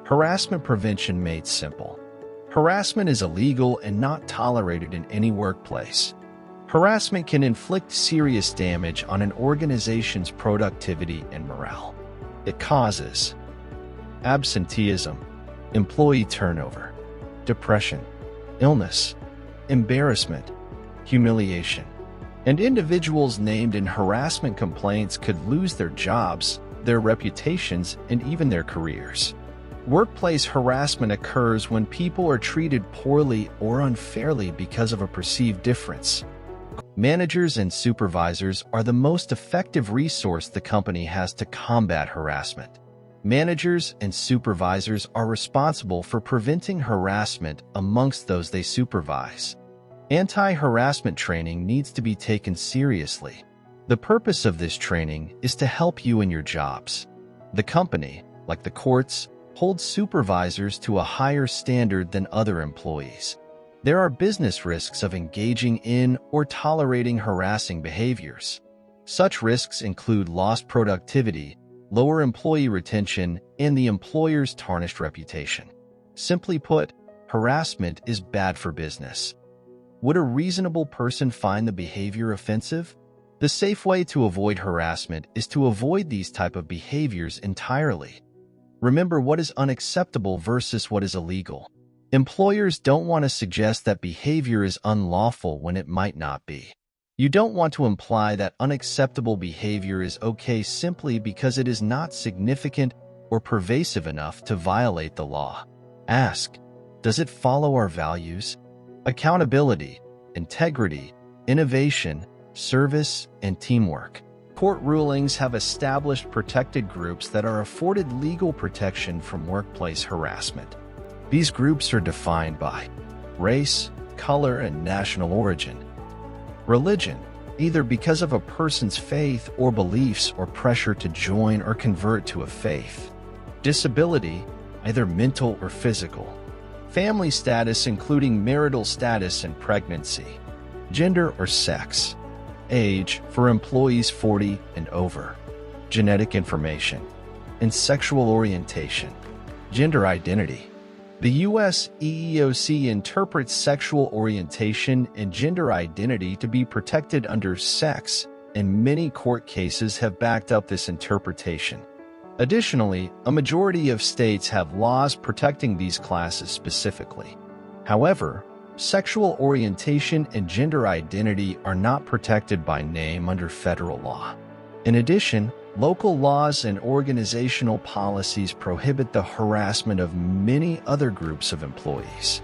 Harassment prevention made simple. Harassment is illegal and not tolerated in any workplace. Harassment can inflict serious damage on an organization's productivity and morale. It causes absenteeism, employee turnover, depression, illness, embarrassment, humiliation, and individuals named in harassment complaints could lose their jobs, their reputations, and even their careers. Workplace harassment occurs when people are treated poorly or unfairly because of a perceived difference. Managers and supervisors are the most effective resource the company has to combat harassment. Managers and supervisors are responsible for preventing harassment amongst those they supervise. Anti-harassment training needs to be taken seriously. The purpose of this training is to help you in your jobs. The company, like the courts, holds supervisors to a higher standard than other employees. There are business risks of engaging in or tolerating harassing behaviors. Such risks include lost productivity, lower employee retention, and the employer's tarnished reputation. Simply put, harassment is bad for business. Would a reasonable person find the behavior offensive? The safe way to avoid harassment is to avoid these type of behaviors entirely. Remember what is unacceptable versus what is illegal. Employers don't want to suggest that behavior is unlawful when it might not be. You don't want to imply that unacceptable behavior is okay simply because it is not significant or pervasive enough to violate the law. Ask, does it follow our values? Accountability, integrity, innovation, service, and teamwork. Court rulings have established protected groups that are afforded legal protection from workplace harassment. These groups are defined by race, color, and national origin. Religion, either because of a person's faith or beliefs or pressure to join or convert to a faith. Disability, either mental or physical. Family status, including marital status and pregnancy. Gender or sex. Age, for employees 40 and over. Genetic information. And sexual orientation. Gender identity. The U.S. EEOC interprets sexual orientation and gender identity to be protected under sex, and many court cases have backed up this interpretation. Additionally, a majority of states have laws protecting these classes specifically. However, sexual orientation and gender identity are not protected by name under federal law. In addition, local laws and organizational policies prohibit the harassment of many other groups of employees.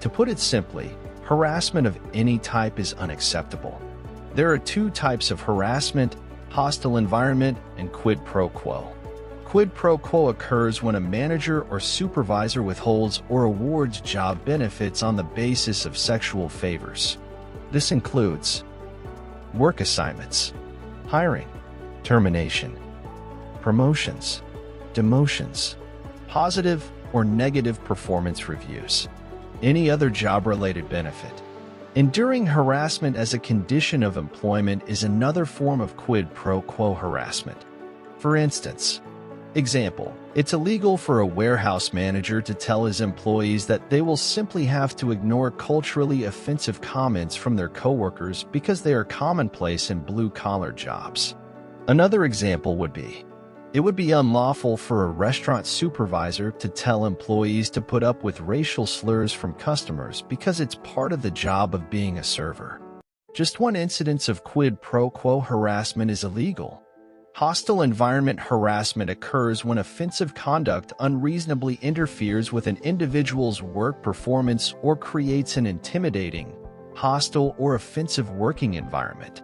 To put it simply, harassment of any type is unacceptable. There are two types of harassment: hostile environment and quid pro quo. Quid pro quo occurs when a manager or supervisor withholds or awards job benefits on the basis of sexual favors. This includes work assignments, hiring, termination, promotions, demotions, positive or negative performance reviews, any other job-related benefit. Enduring harassment as a condition of employment is another form of quid pro quo harassment. For instance, it's illegal for a warehouse manager to tell his employees that they will simply have to ignore culturally offensive comments from their coworkers because they are commonplace in blue-collar jobs. Another example would be, it would be unlawful for a restaurant supervisor to tell employees to put up with racial slurs from customers because it's part of the job of being a server. Just one incidence of quid pro quo harassment is illegal. Hostile environment harassment occurs when offensive conduct unreasonably interferes with an individual's work performance or creates an intimidating, hostile, or offensive working environment.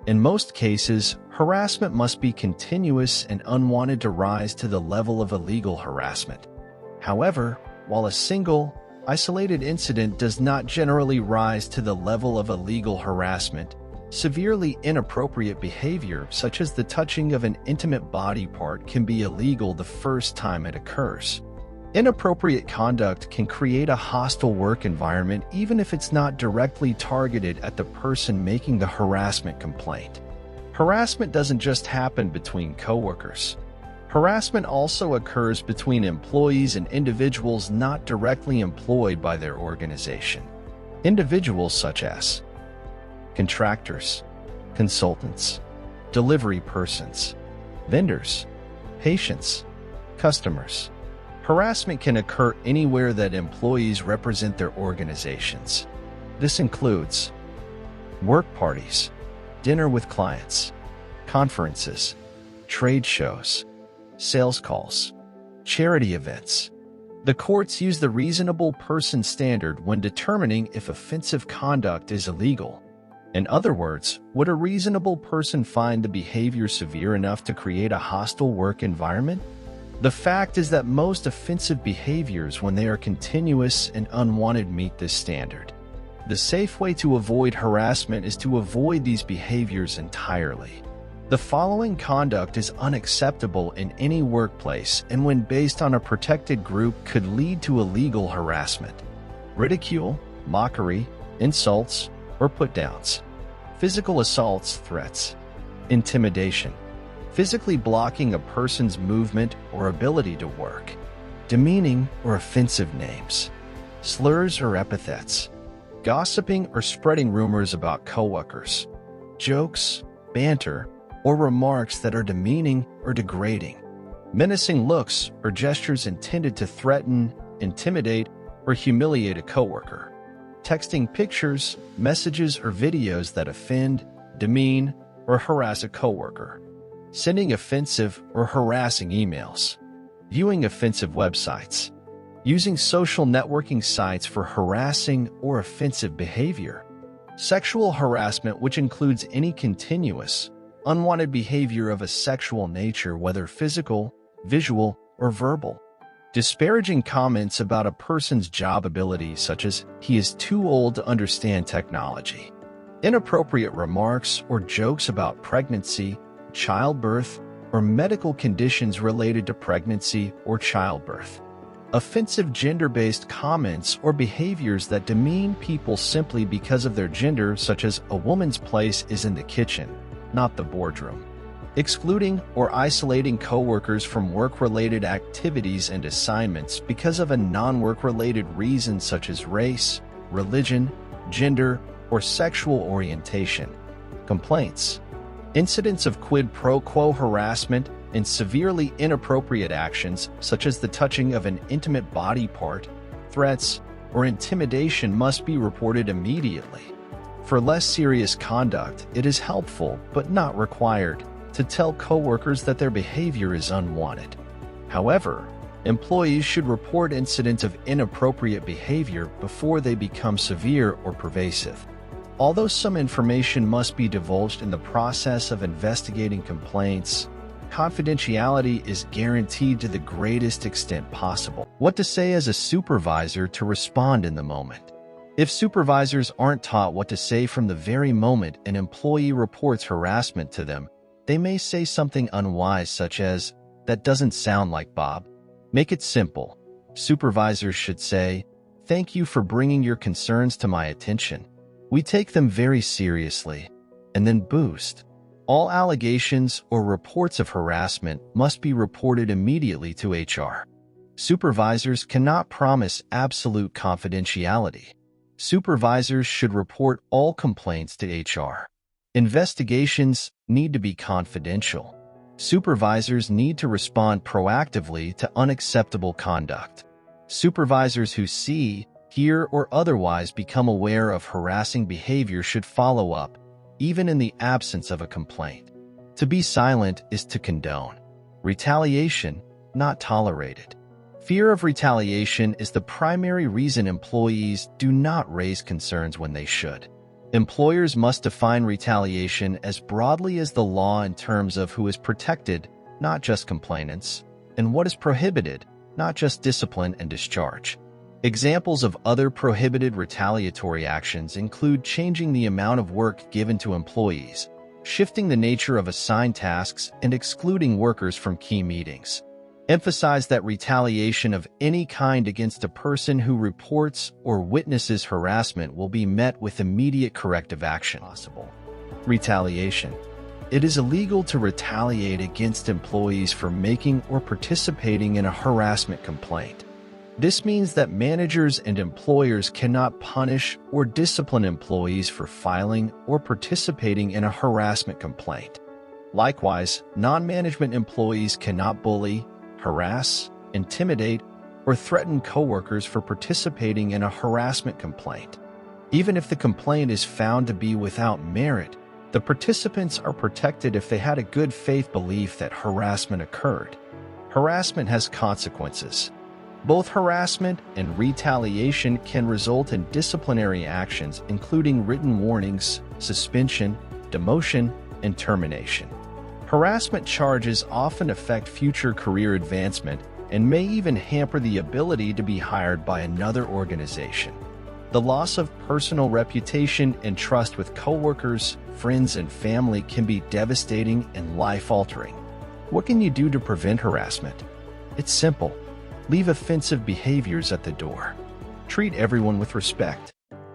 In most cases, harassment must be continuous and unwanted to rise to the level of illegal harassment. However, while a single, isolated incident does not generally rise to the level of illegal harassment, severely inappropriate behavior, such as the touching of an intimate body part, can be illegal the first time it occurs. Inappropriate conduct can create a hostile work environment even if it's not directly targeted at the person making the harassment complaint. Harassment doesn't just happen between coworkers. Harassment also occurs between employees and individuals not directly employed by their organization. Individuals such as contractors, consultants, delivery persons, vendors, patients, customers. Harassment can occur anywhere that employees represent their organizations. This includes work parties, dinner with clients, conferences, trade shows, sales calls, charity events. The courts use the reasonable person standard when determining if offensive conduct is illegal. In other words, would a reasonable person find the behavior severe enough to create a hostile work environment? The fact is that most offensive behaviors, when they are continuous and unwanted, meet this standard. The safe way to avoid harassment is to avoid these behaviors entirely. The following conduct is unacceptable in any workplace and, when based on a protected group, could lead to illegal harassment: ridicule, mockery, insults, or put-downs; physical assaults, threats; intimidation; physically blocking a person's movement or ability to work; demeaning or offensive names; slurs or epithets; gossiping or spreading rumors about coworkers; jokes, banter, or remarks that are demeaning or degrading; menacing looks or gestures intended to threaten, intimidate, or humiliate a coworker; texting pictures, messages, or videos that offend, demean, or harass a coworker; sending offensive or harassing emails; viewing offensive websites; using social networking sites for harassing or offensive behavior; sexual harassment, which includes any continuous, unwanted behavior of a sexual nature, whether physical, visual, or verbal; disparaging comments about a person's job ability, such as "he is too old to understand technology"; inappropriate remarks or jokes about pregnancy, childbirth, or medical conditions related to pregnancy or childbirth; offensive gender-based comments or behaviors that demean people simply because of their gender, such as "a woman's place is in the kitchen, not the boardroom"; excluding or isolating coworkers from work-related activities and assignments because of a non-work-related reason, such as race, religion, gender, or sexual orientation; complaints; incidents of quid pro quo harassment and severely inappropriate actions, such as the touching of an intimate body part; threats, or intimidation must be reported immediately. For less serious conduct, it is helpful, but not required, to tell coworkers that their behavior is unwanted. However, employees should report incidents of inappropriate behavior before they become severe or pervasive. Although some information must be divulged in the process of investigating complaints, confidentiality is guaranteed to the greatest extent possible. What to say as a supervisor to respond in the moment. If supervisors aren't taught what to say from the very moment an employee reports harassment to them, they may say something unwise, such as, "That doesn't sound like Bob." Make it simple. Supervisors should say, "Thank you for bringing your concerns to my attention. We take them very seriously," and then boost. All allegations or reports of harassment must be reported immediately to HR. Supervisors cannot promise absolute confidentiality. Supervisors should report all complaints to HR. Investigations need to be confidential. Supervisors need to respond proactively to unacceptable conduct. Supervisors who see, hear, or otherwise become aware of harassing behavior should follow up, even in the absence of a complaint. To be silent is to condone. Retaliation, not tolerated. Fear of retaliation is the primary reason employees do not raise concerns when they should. Employers must define retaliation as broadly as the law in terms of who is protected, not just complainants, and what is prohibited, not just discipline and discharge. Examples of other prohibited retaliatory actions include changing the amount of work given to employees, shifting the nature of assigned tasks, and excluding workers from key meetings. Emphasize that retaliation of any kind against a person who reports or witnesses harassment will be met with immediate corrective action. Retaliation. It is illegal to retaliate against employees for making or participating in a harassment complaint. This means that managers and employers cannot punish or discipline employees for filing or participating in a harassment complaint. Likewise, non-management employees cannot bully, harass, intimidate, or threaten coworkers for participating in a harassment complaint. Even if the complaint is found to be without merit, the participants are protected if they had a good faith belief that harassment occurred. Harassment has consequences. Both harassment and retaliation can result in disciplinary actions, including written warnings, suspension, demotion, and termination. Harassment charges often affect future career advancement and may even hamper the ability to be hired by another organization. The loss of personal reputation and trust with coworkers, friends, and family can be devastating and life-altering. What can you do to prevent harassment? It's simple. Leave offensive behaviors at the door. Treat everyone with respect.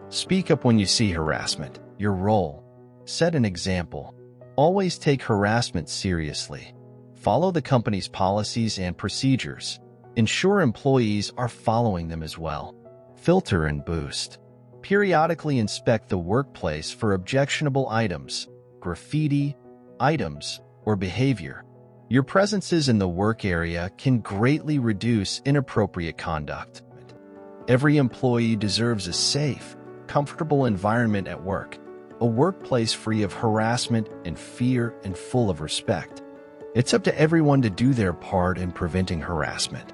Speak up when you see harassment. Your role. Set an example. Always take harassment seriously. Follow the company's policies and procedures. Ensure employees are following them as well. Filter and boost. Periodically inspect the workplace for objectionable items, graffiti, items, or behavior. Your presences in the work area can greatly reduce inappropriate conduct. Every employee deserves a safe, comfortable environment at work, a workplace free of harassment and fear and full of respect. It's up to everyone to do their part in preventing harassment.